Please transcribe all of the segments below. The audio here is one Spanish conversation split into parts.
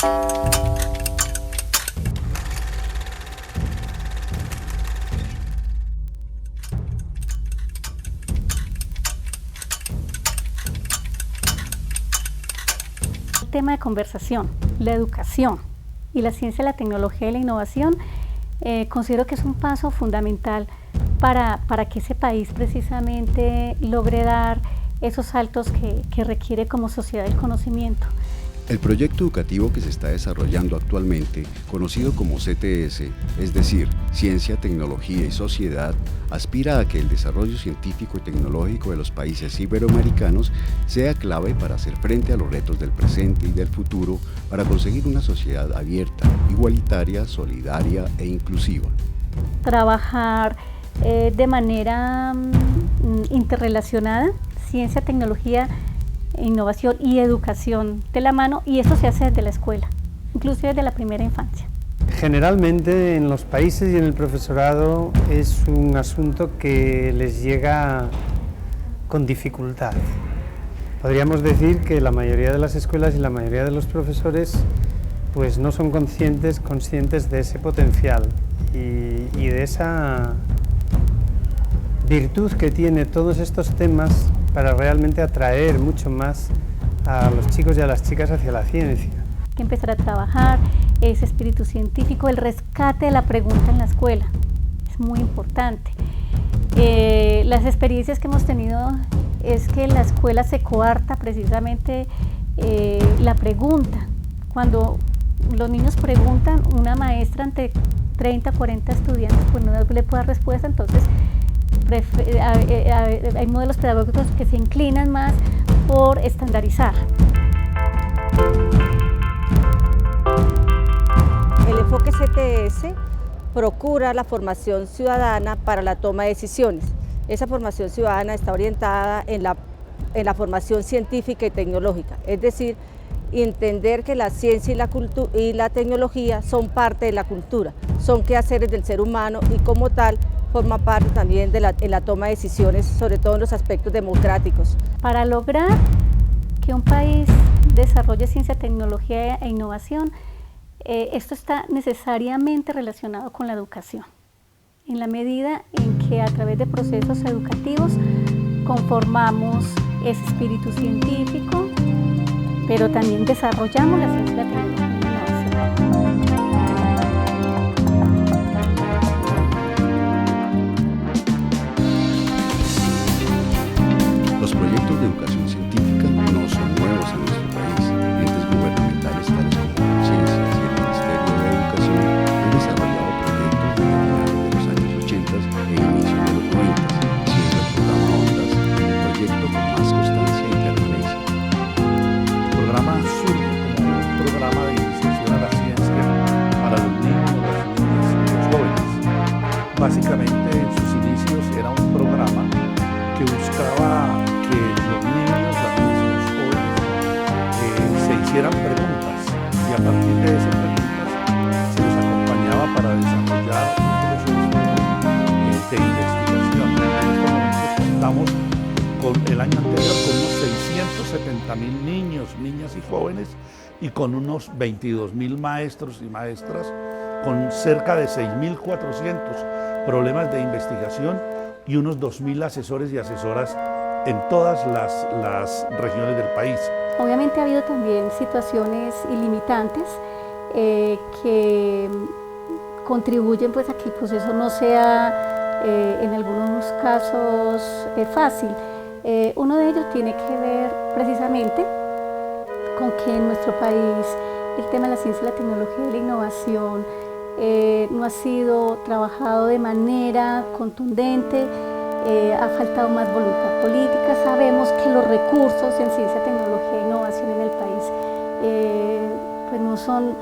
Tema de conversación, la educación y la ciencia, la tecnología y la innovación, considero que es un paso fundamental para que ese país precisamente logre dar esos saltos que requiere como sociedad el conocimiento. El proyecto educativo que se está desarrollando actualmente, conocido como CTS, es decir, Ciencia, Tecnología y Sociedad, aspira a que el desarrollo científico y tecnológico de los países iberoamericanos sea clave para hacer frente a los retos del presente y del futuro, para conseguir una sociedad abierta, igualitaria, solidaria e inclusiva. Trabajar de manera interrelacionada, ciencia, tecnología, innovación y educación de la mano, y eso se hace desde la escuela, inclusive desde la primera infancia. Generalmente en los países y en el profesorado es un asunto que les llega con dificultad. Podríamos decir que la mayoría de las escuelas y la mayoría de los profesores pues no son conscientes de ese potencial y de esa virtud que tiene todos estos temas para realmente atraer mucho más a los chicos y a las chicas hacia la ciencia. Hay que empezar a trabajar ese espíritu científico, el rescate de la pregunta en la escuela, es muy importante. Las experiencias que hemos tenido es que en la escuela se coarta precisamente la pregunta. Cuando los niños preguntan, una maestra ante 30, 40 estudiantes pues no le puede dar respuesta, entonces hay modelos pedagógicos que se inclinan más por estandarizar. El enfoque CTS procura la formación ciudadana para la toma de decisiones. Esa formación ciudadana está orientada en la formación científica y tecnológica, es decir, entender que la ciencia y la tecnología son parte de la cultura, son quehaceres del ser humano y como tal forma parte también en la toma de decisiones, sobre todo en los aspectos democráticos. Para lograr que un país desarrolle ciencia, tecnología e innovación, esto está necesariamente relacionado con la educación, en la medida en que a través de procesos educativos conformamos ese espíritu científico, pero también desarrollamos la ciencia, la tecnología y la innovación. Los proyectos de educación científica no son nuevos en nuestro país. Entes gubernamentales tales como Ciencias y el Ministerio de Educación han desarrollado proyectos desde finales de los años 80 e inicios de los 90, siendo el programa ONDAS el proyecto con más constancia y permanencia. El programa surge como un programa de iniciación a la ciencia para los niños, las niñas y los jóvenes. Básicamente en sus inicios era un programa que buscaba que los niños, las niñas y los jóvenes se hicieran preguntas y a partir de esas preguntas se les acompañaba para desarrollar un proceso de investigación. En estos momentos contamos el año anterior con unos 670.000 niños, niñas y jóvenes y con unos 22.000 maestros y maestras, con cerca de 6.400 problemas de investigación y unos 2.000 asesores y asesoras en todas las regiones del país. Obviamente ha habido también situaciones ilimitantes que contribuyen pues a que el proceso no sea en algunos casos fácil. Uno de ellos tiene que ver precisamente con que en nuestro país el tema de la ciencia, la tecnología y la innovación no ha sido trabajado de manera contundente, ha faltado más voluntad política. Sabemos que los recursos en ciencia, tecnología e innovación en el país pues no son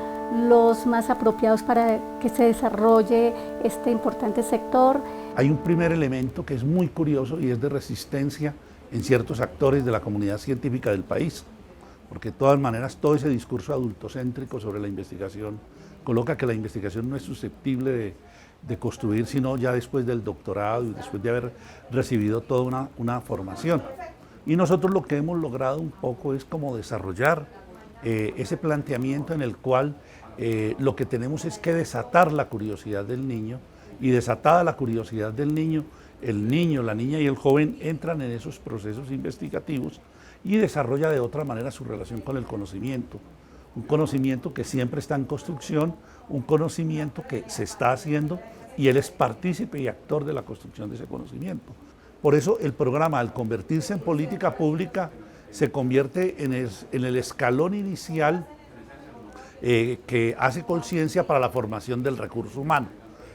los más apropiados para que se desarrolle este importante sector. Hay un primer elemento que es muy curioso y es de resistencia en ciertos actores de la comunidad científica del país, porque de todas maneras todo ese discurso adultocéntrico sobre la investigación coloca que la investigación no es susceptible de construir sino ya después del doctorado y después de haber recibido toda una formación. Y nosotros lo que hemos logrado un poco es como desarrollar ese planteamiento en el cual lo que tenemos es que desatar la curiosidad del niño, y desatada la curiosidad del niño, el niño, la niña y el joven entran en esos procesos investigativos y desarrolla de otra manera su relación con el conocimiento. Un conocimiento que siempre está en construcción, un conocimiento que se está haciendo y él es partícipe y actor de la construcción de ese conocimiento. Por eso el programa, al convertirse en política pública, se convierte en el escalón inicial que hace conciencia para la formación del recurso humano.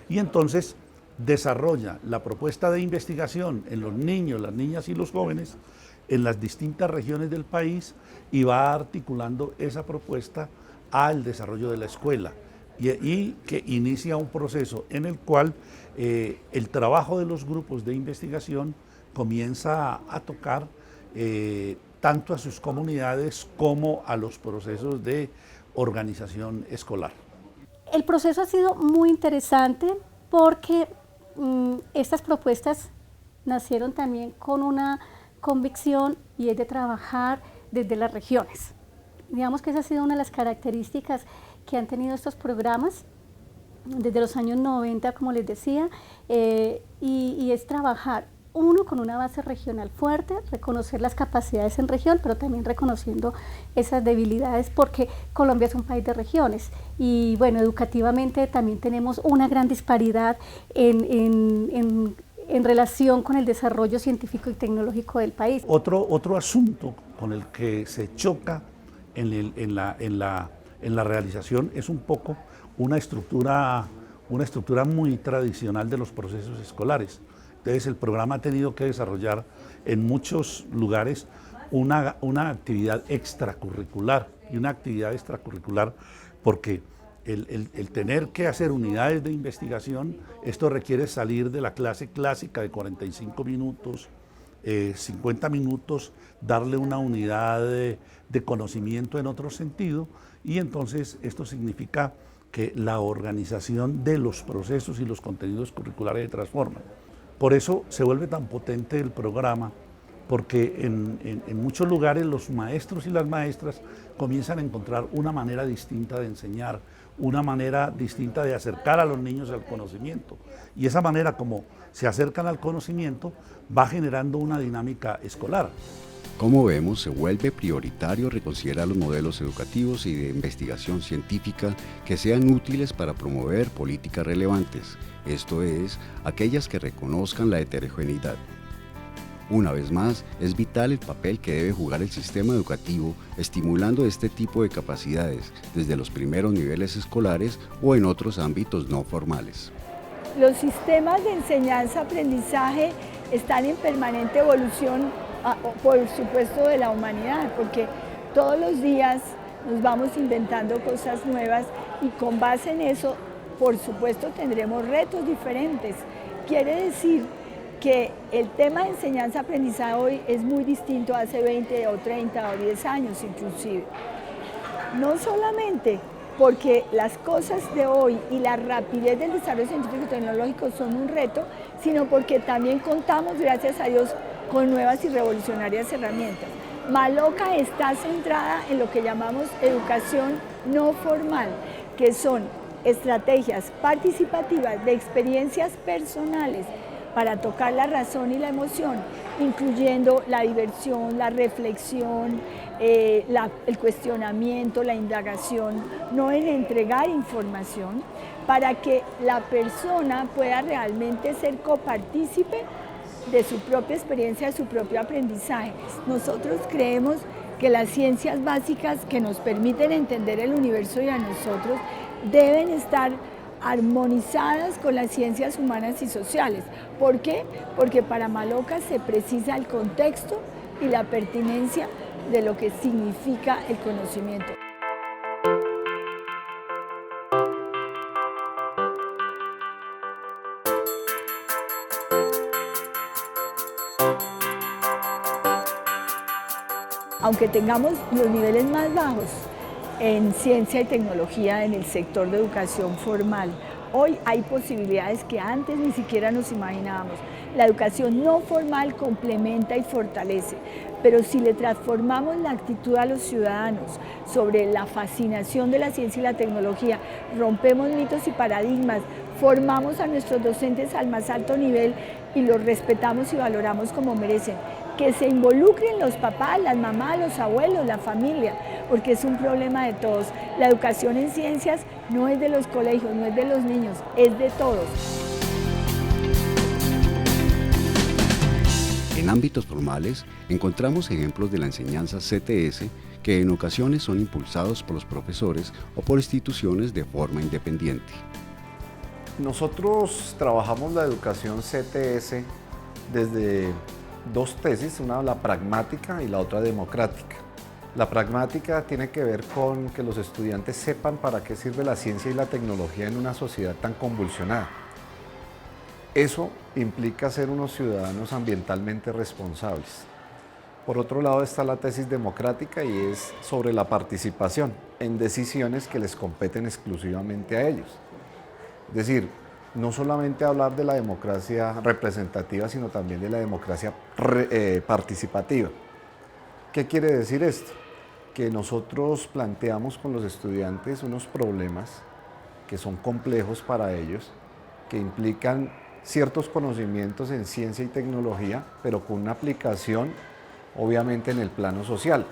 Y entonces desarrolla la propuesta de investigación en los niños, las niñas y los jóvenes en las distintas regiones del país y va articulando esa propuesta al desarrollo de la escuela y que inicia un proceso en el cual el trabajo de los grupos de investigación comienza a tocar tanto a sus comunidades como a los procesos de organización escolar. El proceso ha sido muy interesante porque estas propuestas nacieron también con una convicción y es de trabajar desde las regiones. Digamos que esa ha sido una de las características que han tenido estos programas desde los años 90, como les decía, y es trabajar uno con una base regional fuerte, reconocer las capacidades en región, pero también reconociendo esas debilidades porque Colombia es un país de regiones y bueno, educativamente también tenemos una gran disparidad en relación con el desarrollo científico y tecnológico del país. Otro asunto con el que se choca en la realización es un poco una estructura muy tradicional de los procesos escolares. Entonces el programa ha tenido que desarrollar en muchos lugares una actividad extracurricular, y una actividad extracurricular porque el tener que hacer unidades de investigación, esto requiere salir de la clase clásica de 45 minutos, 50 minutos, darle una unidad de conocimiento en otro sentido, y entonces esto significa que la organización de los procesos y los contenidos curriculares se transforman. Por eso se vuelve tan potente el programa, porque en muchos lugares los maestros y las maestras comienzan a encontrar una manera distinta de enseñar, una manera distinta de acercar a los niños al conocimiento. Y esa manera como se acercan al conocimiento va generando una dinámica escolar. Como vemos, se vuelve prioritario reconsiderar los modelos educativos y de investigación científica que sean útiles para promover políticas relevantes, esto es, aquellas que reconozcan la heterogeneidad. Una vez más, es vital el papel que debe jugar el sistema educativo estimulando este tipo de capacidades desde los primeros niveles escolares o en otros ámbitos no formales. Los sistemas de enseñanza-aprendizaje están en permanente evolución, por supuesto, de la humanidad, porque todos los días nos vamos inventando cosas nuevas y con base en eso, por supuesto, tendremos retos diferentes. Quiere decir que el tema de enseñanza-aprendizaje hoy es muy distinto a hace 20 o 30 o 10 años inclusive. No solamente porque las cosas de hoy y la rapidez del desarrollo científico y tecnológico son un reto, sino porque también contamos, gracias a Dios, con nuevas y revolucionarias herramientas. Maloca está centrada en lo que llamamos educación no formal, que son estrategias participativas de experiencias personales para tocar la razón y la emoción, incluyendo la diversión, la reflexión, el cuestionamiento, la indagación, no en entregar información, para que la persona pueda realmente ser copartícipe de su propia experiencia, de su propio aprendizaje. Nosotros creemos que las ciencias básicas que nos permiten entender el universo y a nosotros deben estar armonizadas con las ciencias humanas y sociales. ¿Por qué? Porque para Maloca se precisa el contexto y la pertinencia de lo que significa el conocimiento. Aunque tengamos los niveles más bajos en ciencia y tecnología en el sector de educación formal, hoy hay posibilidades que antes ni siquiera nos imaginábamos. La educación no formal complementa y fortalece. pero si le transformamos la actitud a los ciudadanos sobre la fascinación de la ciencia y la tecnología, rompemos mitos y paradigmas, formamos a nuestros docentes al más alto nivel y los respetamos y valoramos como merecen. Que se involucren los papás, las mamás, los abuelos, la familia, porque es un problema de todos. La educación en ciencias no es de los colegios, no es de los niños, es de todos. En ámbitos formales, encontramos ejemplos de la enseñanza CTS que en ocasiones son impulsados por los profesores o por instituciones de forma independiente. Nosotros trabajamos la educación CTS desde dos tesis, una la pragmática y la otra democrática. La pragmática tiene que ver con que los estudiantes sepan para qué sirve la ciencia y la tecnología en una sociedad tan convulsionada. Eso implica ser unos ciudadanos ambientalmente responsables. Por otro lado está la tesis democrática y es sobre la participación en decisiones que les competen exclusivamente a ellos. Es decir, no solamente hablar de la democracia representativa, sino también de la democracia participativa. ¿Qué quiere decir esto? Que nosotros planteamos con los estudiantes unos problemas que son complejos para ellos, que implican ciertos conocimientos en ciencia y tecnología, pero con una aplicación obviamente en el plano social.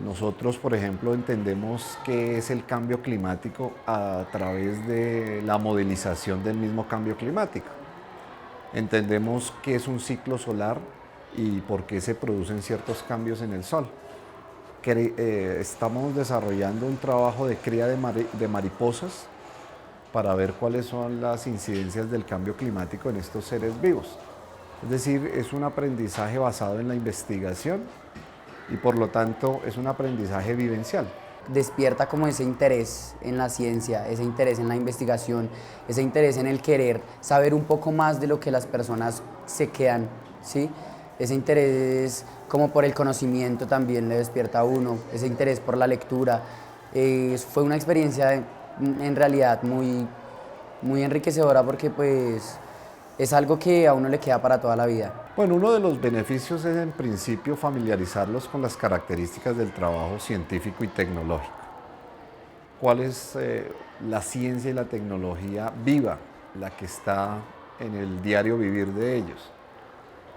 Nosotros, por ejemplo, entendemos qué es el cambio climático a través de la modelización del mismo cambio climático. Entendemos qué es un ciclo solar y por qué se producen ciertos cambios en el sol. Estamos desarrollando un trabajo de cría de mariposas para ver cuáles son las incidencias del cambio climático en estos seres vivos. Es decir, es un aprendizaje basado en la investigación y por lo tanto es un aprendizaje vivencial. Despierta como ese interés en la ciencia, ese interés en la investigación, ese interés en el querer saber un poco más de lo que las personas se quedan, ¿sí? Ese interés como por el conocimiento también le despierta a uno, ese interés por la lectura. Fue una experiencia en realidad muy enriquecedora porque pues es algo que a uno le queda para toda la vida. Bueno, uno de los beneficios es en principio familiarizarlos con las características del trabajo científico y tecnológico. ¿Cuál es la ciencia y la tecnología viva, la que está en el diario vivir de ellos?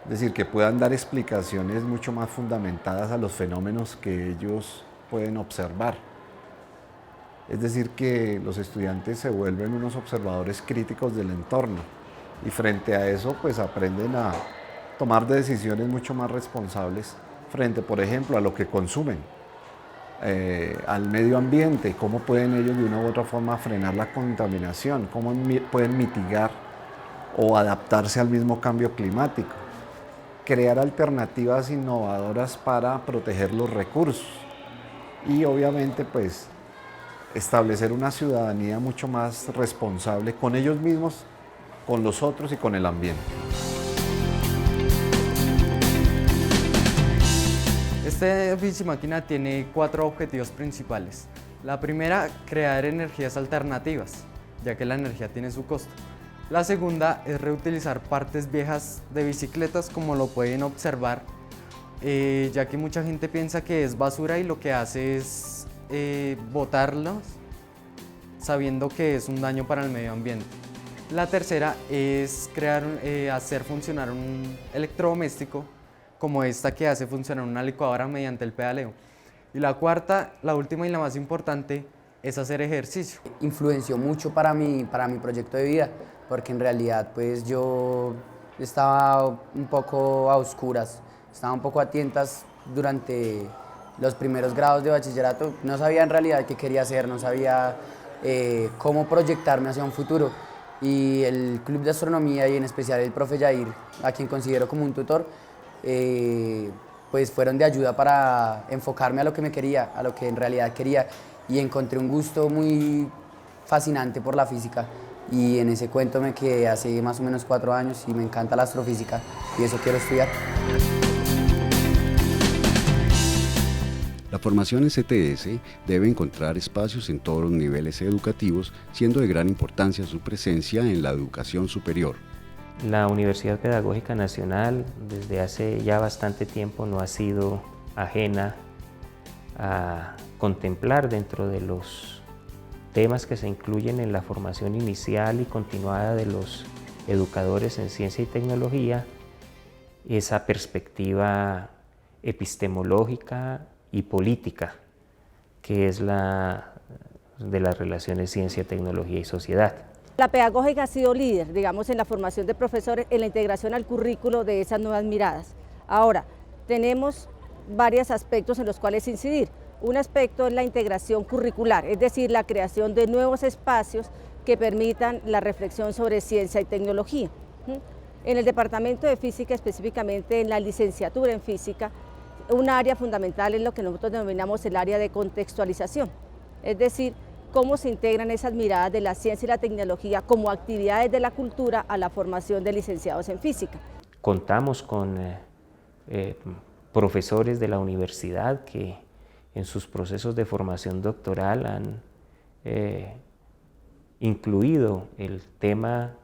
Es decir, que puedan dar explicaciones mucho más fundamentadas a los fenómenos que ellos pueden observar. Es decir, que los estudiantes se vuelven unos observadores críticos del entorno y frente a eso pues aprenden a tomar decisiones mucho más responsables frente, por ejemplo, a lo que consumen, al medio ambiente, cómo pueden ellos de una u otra forma frenar la contaminación, cómo pueden mitigar o adaptarse al mismo cambio climático, crear alternativas innovadoras para proteger los recursos y obviamente pues establecer una ciudadanía mucho más responsable con ellos mismos, con los otros y con el ambiente. Este Bici-Máquina tiene 4 objetivos principales. La primera, crear energías alternativas, ya que la energía tiene su costo. La segunda es reutilizar partes viejas de bicicletas, como lo pueden observar, ya que mucha gente piensa que es basura y lo que hace es botarlos, sabiendo que es un daño para el medio ambiente. La tercera es hacer funcionar un electrodoméstico, como esta que hace funcionar una licuadora mediante el pedaleo. Y la cuarta, la última y la más importante, es hacer ejercicio. Influenció mucho para mi proyecto de vida, porque en realidad pues yo estaba un poco a oscuras, estaba un poco a tientas durante los primeros grados de bachillerato. No sabía en realidad qué quería hacer, no sabía cómo proyectarme hacia un futuro. Y el Club de Astronomía y en especial el profe Yair, a quien considero como un tutor, pues fueron de ayuda para enfocarme a lo que me quería, a lo que en realidad quería, y encontré un gusto muy fascinante por la física y en ese cuento me quedé hace más o menos 4 años y me encanta la astrofísica y eso quiero estudiar. La formación en CTS debe encontrar espacios en todos los niveles educativos, siendo de gran importancia su presencia en la educación superior. La Universidad Pedagógica Nacional desde hace ya bastante tiempo no ha sido ajena a contemplar dentro de los temas que se incluyen en la formación inicial y continuada de los educadores en ciencia y tecnología esa perspectiva epistemológica y política que es la de las relaciones ciencia, tecnología y sociedad. La pedagógica ha sido líder, digamos, en la formación de profesores, en la integración al currículo de esas nuevas miradas. Ahora, tenemos varios aspectos en los cuales incidir. Un aspecto es la integración curricular, es decir, la creación de nuevos espacios que permitan la reflexión sobre ciencia y tecnología. En el departamento de física, específicamente en la licenciatura en física, un área fundamental es lo que nosotros denominamos el área de contextualización, es decir, cómo se integran esas miradas de la ciencia y la tecnología como actividades de la cultura a la formación de licenciados en física. Contamos con profesores de la universidad que en sus procesos de formación doctoral han incluido el tema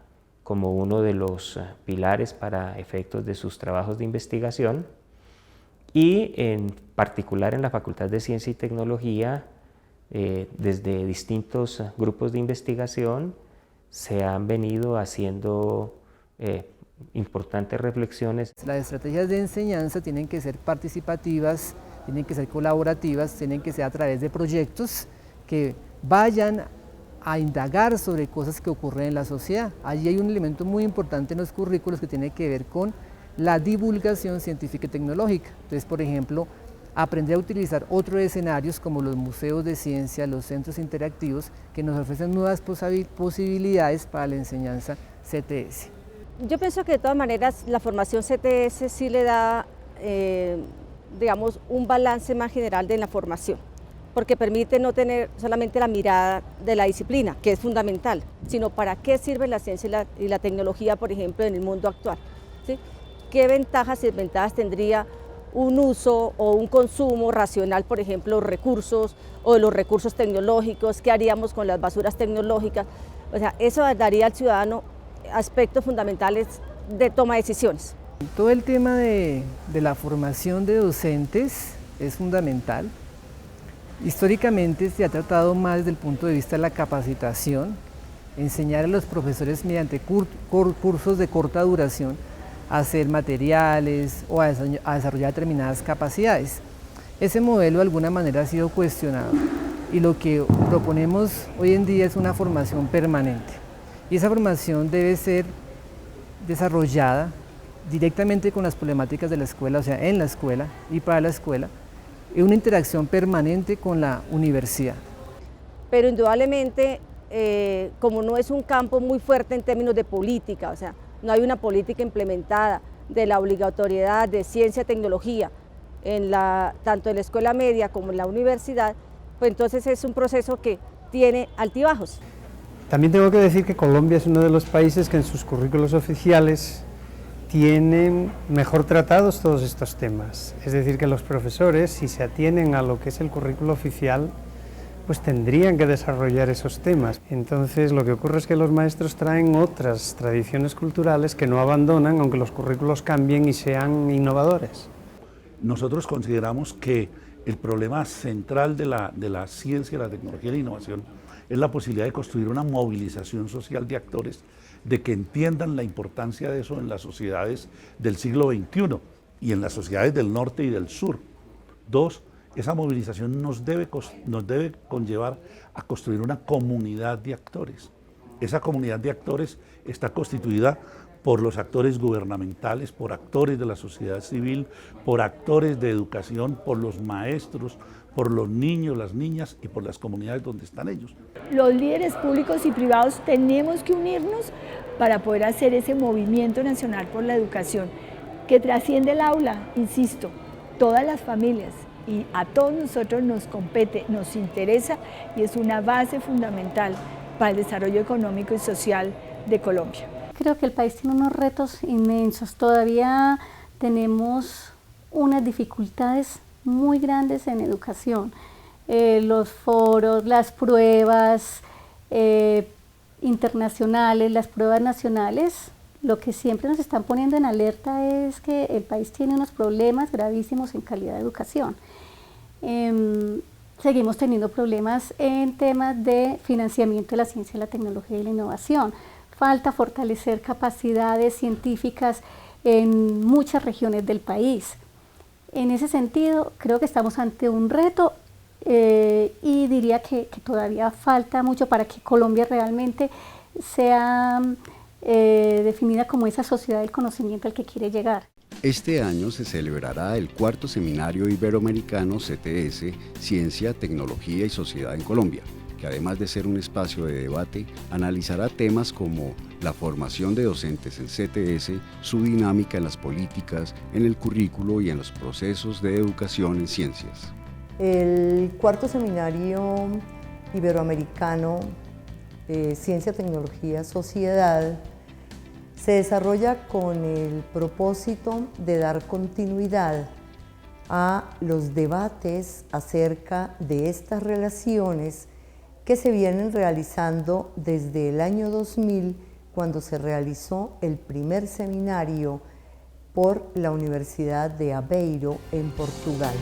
como uno de los pilares para efectos de sus trabajos de investigación y en particular en la Facultad de Ciencia y Tecnología desde distintos grupos de investigación se han venido haciendo importantes reflexiones. Las estrategias de enseñanza tienen que ser participativas, tienen que ser colaborativas, tienen que ser a través de proyectos que vayan a indagar sobre cosas que ocurren en la sociedad. Allí hay un elemento muy importante en los currículos que tiene que ver con la divulgación científica y tecnológica. Entonces, por ejemplo, aprender a utilizar otros escenarios como los museos de ciencia, los centros interactivos, que nos ofrecen nuevas posibilidades para la enseñanza CTS. Yo pienso que de todas maneras la formación CTS sí le da, digamos, un balance más general de la formación, porque permite no tener solamente la mirada de la disciplina, que es fundamental, sino para qué sirve la ciencia y la tecnología, por ejemplo, en el mundo actual, ¿sí? ¿Qué ventajas y desventajas tendría un uso o un consumo racional, por ejemplo, recursos o de los recursos tecnológicos? ¿Qué haríamos con las basuras tecnológicas? O sea, eso daría al ciudadano aspectos fundamentales de toma de decisiones. Todo el tema de la formación de docentes es fundamental. Históricamente se ha tratado más desde el punto de vista de la capacitación, enseñar a los profesores mediante cursos de corta duración a hacer materiales o a desarrollar determinadas capacidades. Ese modelo de alguna manera ha sido cuestionado y lo que proponemos hoy en día es una formación permanente. Y esa formación debe ser desarrollada directamente con las problemáticas de la escuela, o sea, en la escuela y para la escuela, en una interacción permanente con la universidad. Pero indudablemente, como no es un campo muy fuerte en términos de política, o sea, no hay una política implementada de la obligatoriedad de ciencia y tecnología, tanto en la escuela media como en la universidad, pues entonces es un proceso que tiene altibajos. También tengo que decir que Colombia es uno de los países que en sus currículos oficiales tienen mejor tratados todos estos temas. Es decir, que los profesores, si se atienen a lo que es el currículo oficial, pues tendrían que desarrollar esos temas. Entonces, lo que ocurre es que los maestros traen otras tradiciones culturales que no abandonan, aunque los currículos cambien y sean innovadores. Nosotros consideramos que el problema central de la ciencia, la tecnología y la innovación es la posibilidad de construir una movilización social de actores, de que entiendan la importancia de eso en las sociedades del siglo XXI y en las sociedades del norte y del sur. Dos, esa movilización nos debe conllevar a construir una comunidad de actores. Esa comunidad de actores está constituida por los actores gubernamentales, por actores de la sociedad civil, por actores de educación, por los maestros, por los niños, las niñas y por las comunidades donde están ellos. Los líderes públicos y privados tenemos que unirnos para poder hacer ese movimiento nacional por la educación que trasciende el aula, insisto, todas las familias, y a todos nosotros nos compete, nos interesa y es una base fundamental para el desarrollo económico y social de Colombia. Creo que el país tiene unos retos inmensos, todavía tenemos unas dificultades muy grandes en educación, los foros, las pruebas internacionales, las pruebas nacionales, lo que siempre nos están poniendo en alerta es que el país tiene unos problemas gravísimos en calidad de educación. Seguimos teniendo problemas en temas de financiamiento de la ciencia, la tecnología y la innovación. Falta fortalecer capacidades científicas en muchas regiones del país. En ese sentido, creo que estamos ante un reto y diría que todavía falta mucho para que Colombia realmente sea definida como esa sociedad del conocimiento al que quiere llegar. Este año se celebrará el 4º Seminario Iberoamericano CTS, Ciencia, Tecnología y Sociedad en Colombia, que además de ser un espacio de debate, analizará temas como la formación de docentes en CTS, su dinámica en las políticas, en el currículo y en los procesos de educación en ciencias. El 4º Seminario Iberoamericano Ciencia, Tecnología, Sociedad se desarrolla con el propósito de dar continuidad a los debates acerca de estas relaciones que se vienen realizando desde el año 2000, cuando se realizó el primer seminario por la Universidad de Aveiro en Portugal.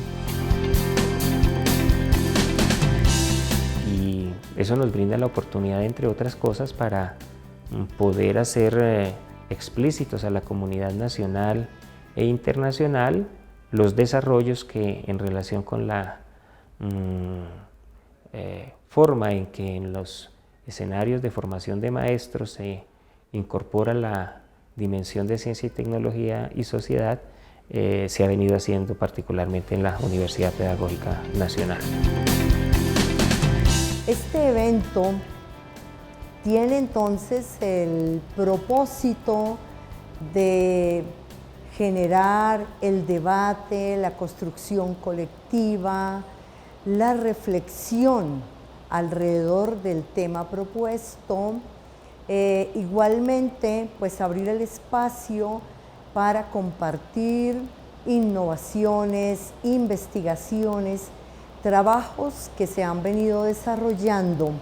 Y eso nos brinda la oportunidad, entre otras cosas, para poder hacer explícitos a la comunidad nacional e internacional los desarrollos que en relación con la forma en que en los escenarios de formación de maestros se incorpora la dimensión de ciencia y tecnología y sociedad, se ha venido haciendo particularmente en la Universidad Pedagógica Nacional. Este evento tiene entonces el propósito de generar el debate, la construcción colectiva, la reflexión alrededor del tema propuesto, igualmente pues abrir el espacio para compartir innovaciones, investigaciones, trabajos que se han venido desarrollando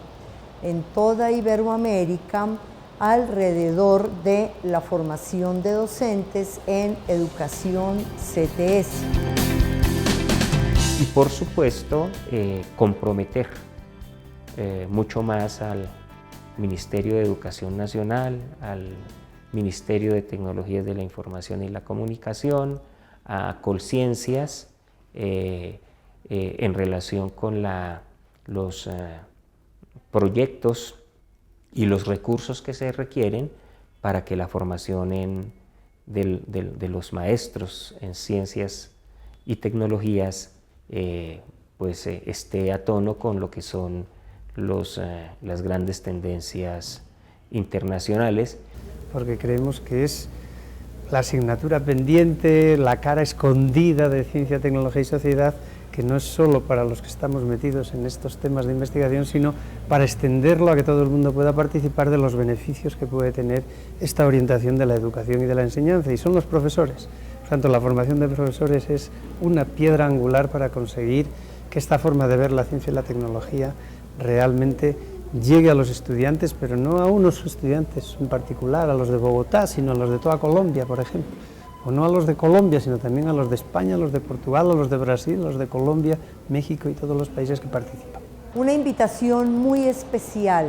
en toda Iberoamérica alrededor de la formación de docentes en educación CTS. Y por supuesto, comprometer mucho más al Ministerio de Educación Nacional, al Ministerio de Tecnologías de la Información y la Comunicación, a Colciencias, en relación con los proyectos y los recursos que se requieren para que la formación de los maestros en ciencias y tecnologías esté a tono con lo que son las grandes tendencias internacionales. Porque creemos que es la asignatura pendiente, la cara escondida de ciencia, tecnología y sociedad, que no es solo para los que estamos metidos en estos temas de investigación, sino para extenderlo a que todo el mundo pueda participar de los beneficios que puede tener esta orientación de la educación y de la enseñanza, y son los profesores. Por tanto, la formación de profesores es una piedra angular para conseguir que esta forma de ver la ciencia y la tecnología realmente llegue a los estudiantes, pero no a unos estudiantes en particular, a los de Bogotá, sino a los de toda Colombia, por ejemplo. O no a los de Colombia, sino también a los de España, a los de Portugal, a los de Brasil, a los de Colombia, México y todos los países que participan. Una invitación muy especial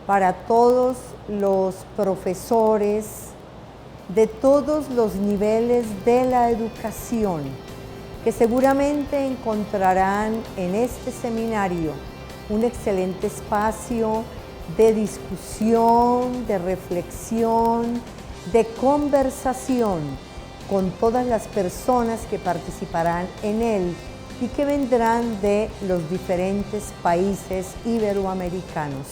para todos los profesores de todos los niveles de la educación, que seguramente encontrarán en este seminario un excelente espacio de discusión, de reflexión, de conversación con todas las personas que participarán en él y que vendrán de los diferentes países iberoamericanos.